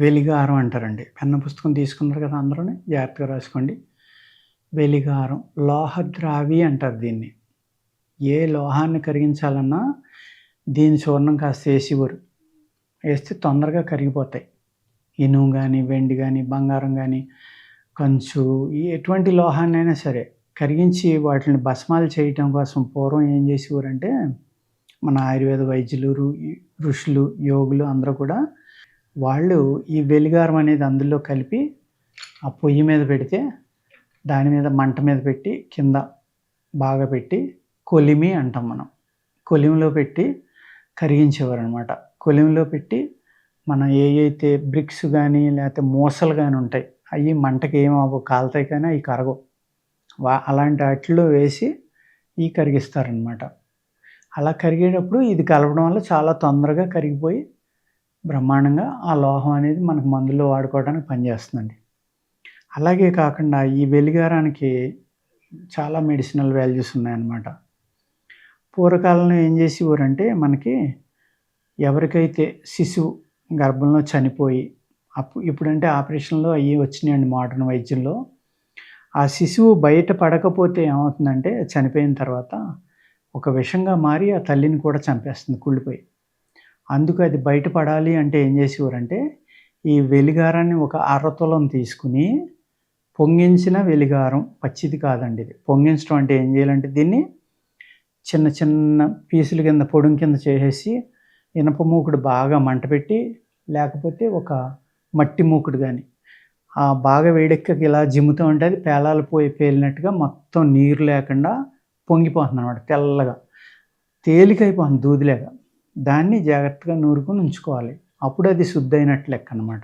వెలిగారం అంటారండి. పెన్ను పుస్తకం తీసుకున్నారు కదా అందరూని, జాగ్రత్తగా రాసుకోండి. వెలిగారం, లోహద్రావి అంటారు దీన్ని. ఏ లోహాన్ని కరిగించాలన్నా దీని చూర్ణం కాస్త ఏసేవారు. ఏస్తే తొందరగా కరిగిపోతాయి. ఇనుము గానీ, వెండి గానీ, బంగారం గానీ, కంచు ఎటువంటి లోహాన్నైనా సరే కరిగించి వాటిని భస్మాలు చేయటం కోసం పూర్వం ఏం చేసేవారంటే, మన ఆయుర్వేద వైద్యులు, ఋషులు, యోగులు అందరూ కూడా వాళ్ళు ఈ వెలిగారం అనేది అందులో కలిపి ఆ పొయ్యి మీద పెడితే దాని మీద మంట మీద పెట్టి కింద బాగా పెట్టి కొలిమి అంటాం మనం. కొలిమిలో పెట్టి కరిగించేవారనమాట. కొలిమిలో పెట్టి మనం ఏవైతే బ్రిక్స్ కానీ లేకపోతే మూసలు కానీ ఉంటాయి అవి మంటకి ఏమవ్వవు, కాలుతాయి కానీ అవి కరగవు. అలాంటి వాటిలో వేసి ఇవి కరిగిస్తారనమాట. అలా కరిగేటప్పుడు ఇది కలపడం వల్ల చాలా తొందరగా కరిగిపోయి బ్రహ్మాండంగా ఆ లోహం అనేది మనకు మందులో వాడుకోవడానికి పనిచేస్తుందండి. అలాగే కాకుండా ఈ వెలిగారానికి చాలా మెడిసినల్ వాల్యూస్ ఉన్నాయన్నమాట. పూర్వకాలంలో ఏం చేసేవారంటే మనకి ఎవరికైతే శిశువు గర్భంలో చనిపోయి ఇప్పుడంటే ఆపరేషన్లో అవి వచ్చినాయండి మోడర్న్ వైద్యంలో. ఆ శిశువు బయట పడకపోతే ఏమవుతుందంటే చనిపోయిన తర్వాత ఒక విషంగా మారి ఆ తల్లిని కూడా చంపేస్తుంది కుళ్ళిపోయి. అందుకు అది బయటపడాలి అంటే ఏం చేసేవారంటే ఈ వెలిగారాన్ని ఒక అరతులం తీసుకుని పొంగించిన వెలిగారం, పచ్చిది కాదండి ఇది. పొంగించడం అంటే ఏం చేయాలంటే దీన్ని చిన్న చిన్న పీసుల కింద పొడుం కింద చేసేసి ఇనప మూకుడు బాగా మంట పెట్టి లేకపోతే ఒక మట్టి మూకుడు కానీ బాగా వేడెక్కకి ఇలా జిమ్ముతూ ఉంటే అది పేలాలు పేలినట్టుగా మొత్తం నీరు లేకుండా పొంగిపోతుంది అన్నమాట. తెల్లగా తేలికైపోతుంది దూదిలేక. దాన్ని జాగ్రత్తగా నూరుకొని ఉంచుకోవాలి. అప్పుడు అది శుద్ధి అయినట్టు లెక్క అనమాట.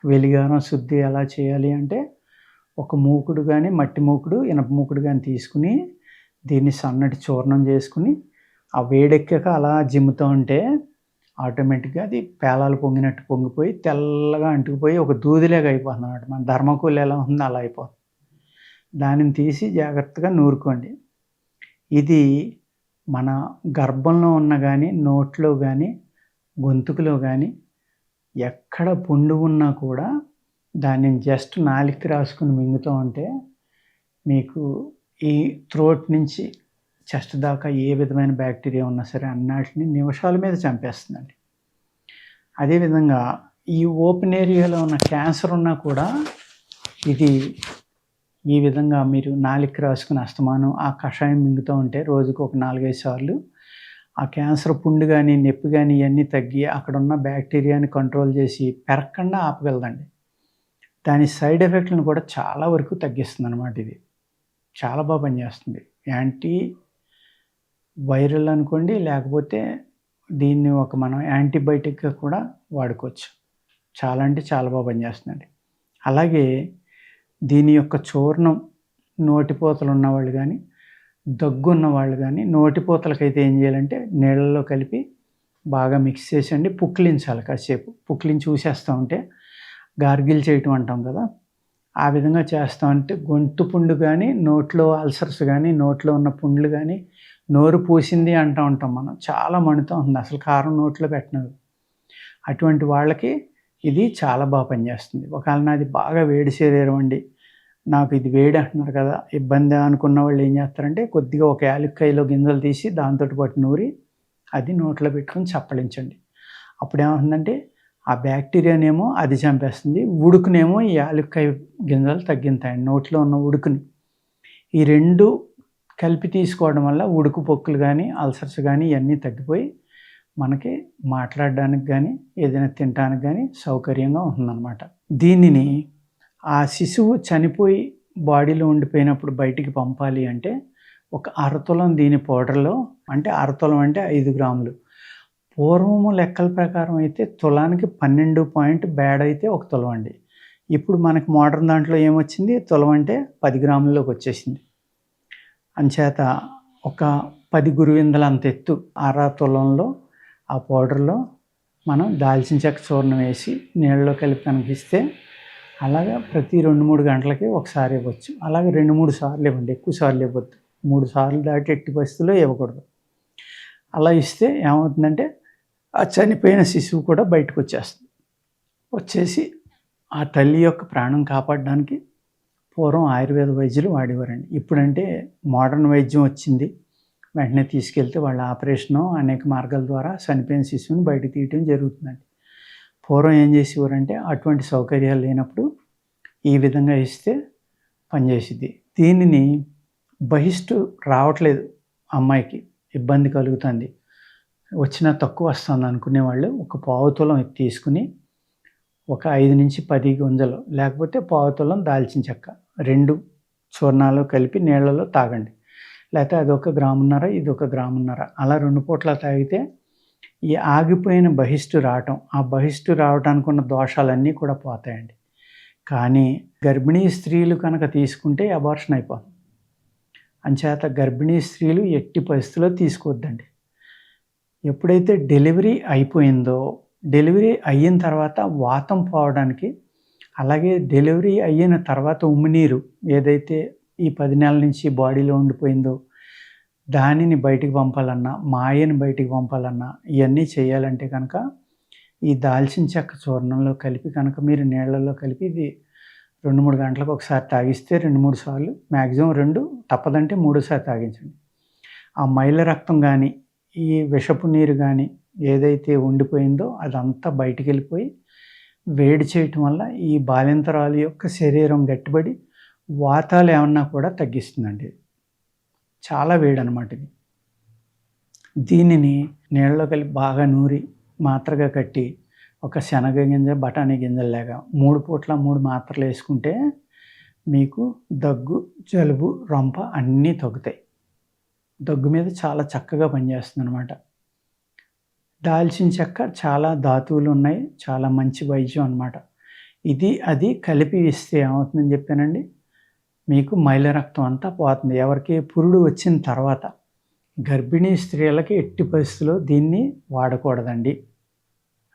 వెలిగారం శుద్ధి ఎలా చేయాలి అంటే ఒక మూకుడు కానీ మట్టి మూకుడు, ఇనప మూకుడు కానీ తీసుకుని దీన్ని సన్నటి చూర్ణం చేసుకుని ఆ వేడెక్కాక అలా జిమ్ముతూ ఉంటే ఆటోమేటిక్గా అది పేలాలు పొంగినట్టు పొంగిపోయి తెల్లగా అంటుకుపోయి ఒక దూదిలాగా అయిపోతుంది అన్నమాట. మన ధర్మకూలు ఎలా ఉందో అలా అయిపోతుంది. దానిని తీసి జాగ్రత్తగా నూరుకోండి. ఇది మన గర్భంలో ఉన్న కానీ, నోట్లో కానీ, గొంతుకులో కానీ ఎక్కడ పుండు ఉన్నా కూడా దానిని జస్ట్ నాలికి రాసుకుని మింగుతూ ఉంటే మీకు ఈ థ్రోట్ నుంచి చెస్ట్ దాకా ఏ విధమైన బ్యాక్టీరియా ఉన్నా సరే అన్నిటిని నిమిషాల మీద చంపేస్తుందండి. అదేవిధంగా ఈ ఓపెన్ ఏరియాలో ఉన్న క్యాన్సర్ ఉన్నా కూడా ఇది ఈ విధంగా మీరు నాలికి రాసుకుని అస్తమానం ఆ కషాయం మింగుతూ ఉంటే రోజుకు ఒక 4-5 సార్లు ఆ క్యాన్సర్ పుండు కానీ, నొప్పి కానీ ఇవన్నీ తగ్గి అక్కడ ఉన్న బ్యాక్టీరియాని కంట్రోల్ చేసి పెరగకుండా ఆపగలదండి. దాని సైడ్ ఎఫెక్ట్లను కూడా చాలా వరకు తగ్గిస్తుంది అన్నమాట. ఇది చాలా బాగా పనిచేస్తుంది. యాంటీ వైరల్ అనుకోండి, లేకపోతే దీన్ని ఒక మనం యాంటీబయాటిక్గా కూడా వాడుకోవచ్చు. చాలా అంటే చాలా బాగా పనిచేస్తుందండి. అలాగే దీని యొక్క చూర్ణం నోటిపోతలు ఉన్నవాళ్ళు కానీ, దగ్గు ఉన్నవాళ్ళు కానీ, నోటిపోతలకైతే ఏం చేయాలంటే నీళ్ళలో కలిపి బాగా మిక్స్ చేసండి పుక్కిలించాలి. కాసేపు పుక్కిలించి చూసేస్తూ ఉంటే గార్గిల్ చేయటం అంటాం కదా, ఆ విధంగా చేస్తూ ఉంటే గొంతు పుండు కానీ, నోట్లో అల్సర్స్ కానీ, నోట్లో ఉన్న పుండ్లు కానీ, నోరు పూసింది అంటూ ఉంటాం మనం, చాలా మండుతూ ఉంది అసలు కారం నోట్లో పెట్టినది. అటువంటి వాళ్ళకి ఇది చాలా బాగా పనిచేస్తుంది. ఒకవేళ నాది బాగా వేడి శరీరం అండి, నాకు ఇది వేడి అంటున్నారు కదా, ఇబ్బంది అనుకున్న వాళ్ళు ఏం చేస్తారంటే కొద్దిగా ఒక యాలక్కాయలో గింజలు తీసి దాంతో పాటు నూరి అది నోట్లో పెట్టుకొని చప్పలించండి. అప్పుడు ఏమవుతుందంటే ఆ బ్యాక్టీరియానేమో అది చంపేస్తుంది, ఉడుకునేమో ఈ యాలక్కాయ గింజలు తగ్గింతాయండి నోట్లో ఉన్న ఉడుకుని. ఈ రెండు కలిపి తీసుకోవడం వల్ల ఉడుకు పొక్కులు కానీ, అల్సర్స్ కానీ ఇవన్నీ తగ్గిపోయి మనకి మాట్లాడడానికి కానీ, ఏదైనా తినడానికి కానీ సౌకర్యంగా ఉంటుందన్నమాట. దీనిని ఆ శిశువు చనిపోయి బాడీలో ఉండిపోయినప్పుడు బయటికి పంపాలి అంటే ఒక అరతులం దీని పౌడర్లో, అంటే అరతులం అంటే 5 గ్రాములు. పూర్వము లెక్కల ప్రకారం అయితే తులానికి 12 బ్యాడ్ అయితే 1 తులం అండి. ఇప్పుడు మనకి మోడర్న్ దాంట్లో ఏమొచ్చింది, తులం అంటే 10 గ్రాముల్లోకి వచ్చేసింది. అంచేత ఒక 10 గురువిందల అంత ఎత్తు అర తులంలో ఆ పౌడర్లో మనం దాల్చిన చెక్క చూర్ణం వేసి నీళ్ళలో కలిపి కనిపిస్తే అలాగా ప్రతి 2-3 గంటలకి ఒకసారి ఇవ్వచ్చు. అలాగే 2-3 సార్లు ఇవ్వండి, ఎక్కువ సార్లు ఇవ్వద్దు. 3 సార్లు దాటి ఎట్టి పరిస్థితుల్లో ఇవ్వకూడదు. అలా ఇస్తే ఏమవుతుందంటే ఆ చనిపోయిన శిశువు కూడా బయటకు వచ్చేసి ఆ తల్లి యొక్క ప్రాణం కాపాడడానికి పూర్వం ఆయుర్వేద వైద్యులు వాడేవారండి. ఇప్పుడంటే మోడర్న్ వైద్యం వచ్చింది. వెంటనే తీసుకెళ్తే వాళ్ళ ఆపరేషను అనేక మార్గాల ద్వారా చనిపోయిన శిశువుని బయటకు తీయటం జరుగుతుందండి. పూర్వం ఏం చేసేవారంటే అటువంటి సౌకర్యాలు లేనప్పుడు ఈ విధంగా ఇస్తే పనిచేసిద్ది. దీనిని బహిష్టు రావట్లేదు, అమ్మాయికి ఇబ్బంది కలుగుతుంది, వచ్చినా తక్కువ వస్తుంది అనుకునేవాళ్ళు ఒక పావుతులం తీసుకుని ఒక 5-10 గుంజలు లేకపోతే పావుతులం దాల్చిన చెక్క 2 చూర్ణాలు కలిపి నీళ్ళలో తాగండి. లేకపోతే అదొక గ్రామున్నర, ఇదొక గ్రామున్నర, అలా 2 పూట్ల తాగితే ఈ ఆగిపోయిన బహిష్టు రావటం, ఆ బహిష్టు రావడానికి ఉన్న దోషాలన్నీ కూడా పోతాయండి. కానీ గర్భిణీ స్త్రీలు కనుక తీసుకుంటే అబార్షన్ అయిపోతుంది. అంచేత గర్భిణీ స్త్రీలు ఎట్టి పరిస్థితుల్లో తీసుకోవద్దండి. ఎప్పుడైతే డెలివరీ అయిపోయిందో, డెలివరీ అయిన తర్వాత వాతం పోవడానికి, అలాగే డెలివరీ అయిన తర్వాత ఉమ్మినీరు ఏదైతే ఈ 10 నెలల నుంచి బాడీలో ఉండిపోయిందో దానిని బయటికి పంపాలన్నా, మాయని బయటికి పంపాలన్నా, ఇవన్నీ చేయాలంటే కనుక ఈ దాల్చిన చెక్క చూర్ణంలో కలిపి కనుక మీరు నీళ్ళల్లో కలిపి ఇది 2-3 గంటలకు ఒకసారి తాగిస్తే 2-3 సార్లు, మ్యాక్సిమం 2, తప్పదంటే 3 సార్లు తాగించండి. ఆ మైల రక్తం కానీ, ఈ విషపు నీరు కానీ ఏదైతే ఉండిపోయిందో అదంతా బయటికి వెళ్ళిపోయి వేడి చేయటం వల్ల ఈ బాలింతరాలు యొక్క శరీరం గట్టిపడి వాతాలు ఏమన్నా కూడా తగ్గిస్తుందండి. చాలా వేడనమాట ఇది. దీనిని నీళ్ళలో కలిపి బాగా నూరి మాత్రగా కట్టి ఒక శనగ గింజ, బఠానీ గింజల్లాగా 3 పూట్ల 3 మాత్రలు వేసుకుంటే మీకు దగ్గు, జలుబు, రొంప అన్నీ తగ్గుతాయి. దగ్గు మీద చాలా చక్కగా పనిచేస్తుంది అనమాట. దాల్చిన చెక్క చాలా ధాతువులు ఉన్నాయి, చాలా మంచి వైద్యం అనమాట. ఇది అది కలిపి ఇస్తే ఏమవుతుందని చెప్పానండి, మీకు మైల రక్తం అంతా పోతుంది. ఎవరికి పురుడు వచ్చిన తర్వాత, గర్భిణీ స్త్రీలకి ఎట్టి పరిస్థితుల్లో దీన్ని వాడకూడదండి.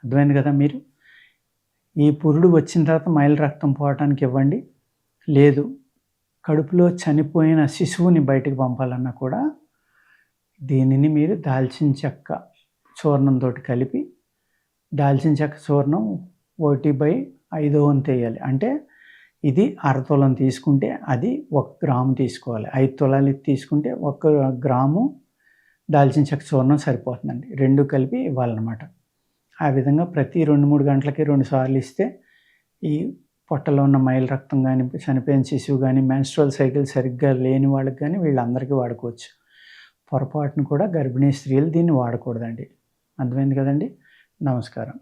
అర్థమైంది కదా మీరు? ఈ పురుడు వచ్చిన తర్వాత మైల రక్తం పోవటానికి ఇవ్వండి. లేదు కడుపులో చనిపోయిన శిశువుని బయటకు పంపాలన్నా కూడా దీనిని మీరు దాల్చిన చెక్క చూర్ణంతో కలిపి, దాల్చిన చెక్క చూర్ణం 1/5 వంతు వేయాలి. అంటే ఇది 1/2 తులం తీసుకుంటే అది 1 గ్రాము తీసుకోవాలి. 5 తులాలు తీసుకుంటే 1 గ్రాము దాల్చిన చెక్క చూర్ణం సరిపోతుందండి. 2 కలిపి ఇవ్వాలన్నమాట. ఆ విధంగా ప్రతి 2-3 గంటలకి 2 సార్లు ఇస్తే ఈ పొట్టలో ఉన్న మైల రక్తం కానీ, చనిపోయిన శిశువు కానీ, మెన్స్ట్రువల్ సైకిల్ సరిగ్గా లేని వాళ్ళకి కానీ వీళ్ళందరికీ వాడుకోవచ్చు. పొరపాటును కూడా గర్భిణీ స్త్రీలు దీన్ని వాడకూడదండి. అర్థమైంది కదండి. నమస్కారం.